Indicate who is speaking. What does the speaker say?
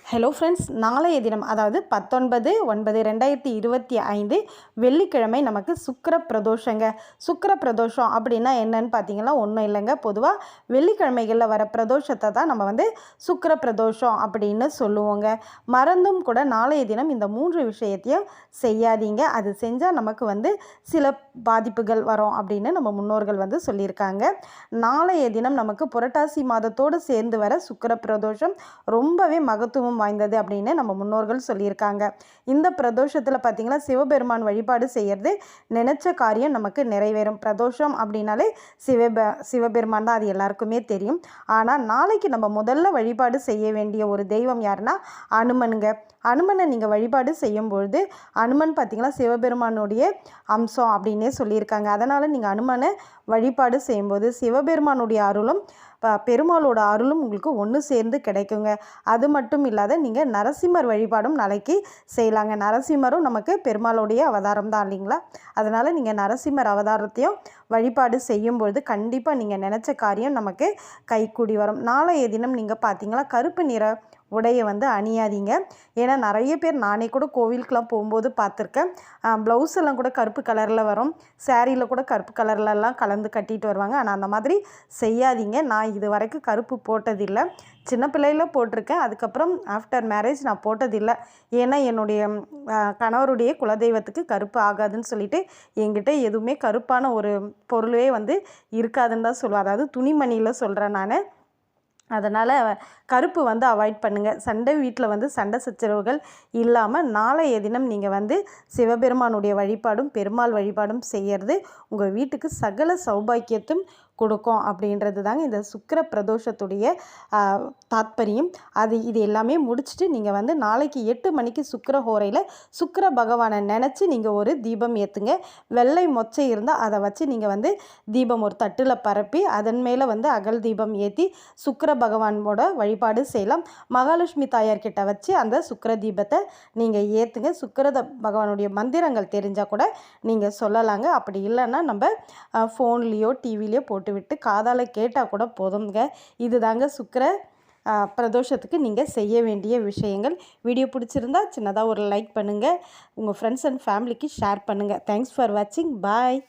Speaker 1: Hello friends, நாளைய தினம் அதாவது 19/9/2025 வெள்ளிக்கிழமை நமக்கு சுக்கிர பிரதோஷங்க. சுக்கிர பிரதோஷம் அப்படின்னா என்னன்னு பார்த்தீங்கன்னா ஒன்றும் இல்லைங்க. பொதுவாக வெள்ளிக்கிழமைகளில் வர பிரதோஷத்தை தான் நம்ம சுக்கிர பிரதோஷம் அப்படின்னு சொல்லுவோங்க. மறந்தும் கூட நாளைய தினம் இந்த 3 விஷயத்தையும் செய்யாதீங்க. அது செஞ்சால் நமக்கு சில பாதிப்புகள் வரும் அப்படின்னு நம்ம முன்னோர்கள் சொல்லியிருக்காங்க. நாளைய தினம் நமக்கு புரட்டாசி மாதத்தோடு சேர்ந்து வர சுக்கிர பிரதோஷம் ரொம்பவே மகத்துவம் வாய்ந்தது அப்படின்னு நம்ம முன்னோர்கள் சொல்லியிருக்காங்க. இந்த பிரதோஷத்தில் பார்த்திங்கன்னா சிவபெருமான் வழிபாடு செய்கிறது நினைச்ச காரியம் நமக்கு நிறைவேறும். பிரதோஷம் அப்படின்னாலே சிவபெருமான் தான், அது எல்லாருக்குமே தெரியும். ஆனால் நாளைக்கு நம்ம முதல்ல வழிபாடு செய்ய வேண்டிய ஒரு தெய்வம் யாருன்னா அனுமனுங்க. அனுமனை நீங்கள் வழிபாடு செய்யும்பொழுது அனுமன் பார்த்திங்கன்னா சிவபெருமானுடைய அம்சம் அப்படின்னே சொல்லியிருக்காங்க. அதனால் நீங்கள் அனுமனை வழிபாடு செய்யும்போது சிவபெருமானுடைய அருளும் பெருமாளோட அருளும் உங்களுக்கு ஒன்று சேர்ந்து கிடைக்குங்க. அது மட்டும் இல்லாத நீங்கள் நரசிம்மர் வழிபாடும் நாளைக்கு செய்யலாங்க. நரசிம்மரும் நமக்கு பெருமாளுடைய அவதாரம் தான் இல்லைங்களா? அதனால் நீங்கள் நரசிம்மர் அவதாரத்தையும் வழிபாடு செய்யும்பொழுது கண்டிப்பாக நீங்கள் நினச்ச காரியம் நமக்கு கைக்கூடி வரும். நாளைய தினம் நீங்கள் பார்த்தீங்கன்னா கருப்பு நிற உடையை அணியாதீங்க. ஏன்னா நிறைய பேர், நானே கூட கோவிலுக்கெலாம் போகும்போது பார்த்துருக்கேன், ப்ளவுஸ் எல்லாம் கூட கருப்பு கலரில் வரும், சேரீயில் கூட கருப்பு கலர்லலாம் கலந்து கட்டிட்டு வருவாங்க. ஆனால் அந்த மாதிரி செய்யாதீங்க. நான் இது வரைக்கும் கருப்பு போட்டதில்லை. சின்ன பிள்ளையில் போட்டிருக்கேன், அதுக்கப்புறம் ஆஃப்டர் மேரேஜ் நான் போட்டதில்லை. ஏன்னா என்னுடைய கணவருடைய குலதெய்வத்துக்கு கருப்பு ஆகாதுன்னு சொல்லிட்டு என்கிட்ட எதுவுமே கருப்பான ஒரு பொருளே இருக்காதுன்னு தான் சொல்லுவேன். அதாவது துணிமணியில் சொல்கிறேன் நான். அதனால் கருப்பு அவாய்ட் பண்ணுங்கள். வீட்டில் சண்டை சச்சரவுகள் இல்லாமல் நாளைய தினம் நீங்கள் சிவபெருமானுடைய வழிபாடும் பெருமாள் வழிபாடும் செய்கிறது உங்கள் வீட்டுக்கு சகல சௌபாக்கியத்தும் கொடுக்கும் அப்படின்றது தாங்க இந்த சுக்கிர பிரதோஷத்துடைய தாத்பரியம். இது எல்லாமே முடிச்சுட்டு நீங்கள் நாளைக்கு 8 மணிக்கு சுக்கிர ஹோரையில் சுக்கிர பகவானை நினச்சி நீங்கள் ஒரு தீபம் ஏற்றுங்க. வெள்ளை மொச்சை இருந்தால் அதை வச்சு நீங்கள் தீபம் ஒரு தட்டில் பரப்பி அதன் மேலே அகல் தீபம் ஏற்றி சுக்கிர பகவானோட வழிபாடு செய்யலாம். மகாலட்சுமி தாயார்கிட்ட வச்சு அந்த சுக்கிர தீபத்தை நீங்கள் ஏற்றுங்க. சுக்கிர பகவானுடைய மந்திரங்கள் தெரிஞ்சால் கூட நீங்கள் சொல்லலாங்க. அப்படி இல்லைன்னா நம்ம ஃபோன்லேயோ டிவிலேயோ விட்டு காதால் கேட்டால் கூட போதுங்க. இதுதாங்க சுக்கிர பிரதோஷத்துக்கு நீங்கள் செய்ய வேண்டிய விஷயங்கள். வீடியோ பிடிச்சிருந்தா சின்னதாக ஒரு லைக் பண்ணுங்கள். உங்கள் ஃப்ரெண்ட்ஸ் அண்ட் ஃபேமிலிக்கு ஷேர் பண்ணுங்கள். தேங்க்ஸ் ஃபார் வாட்சிங். பாய்.